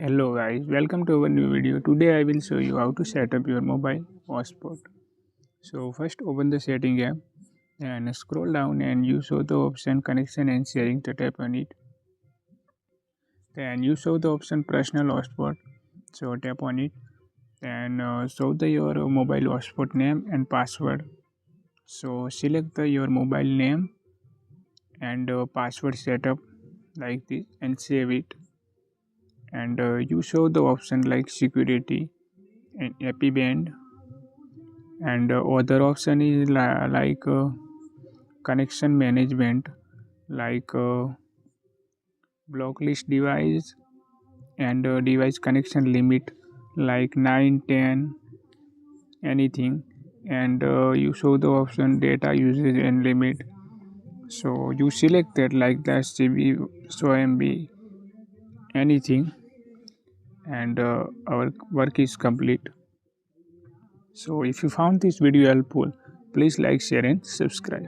Hello guys, welcome to our new video. Today I will show you how to set up your mobile hotspot. So first open the setting app and scroll down and you show the option connection and sharing to tap on it. Then you show the option personal hotspot. So tap on it and show your mobile hotspot name and password. So select your mobile name and password setup like this and save it. And you show the option like security and happy band, and other option is like connection management, like block list device and device connection limit like 9, 10, anything. And you show the option data usage and limit, so you select that like that cb, so mb, anything. And our work is complete. So if you found this video helpful, please like, share and subscribe.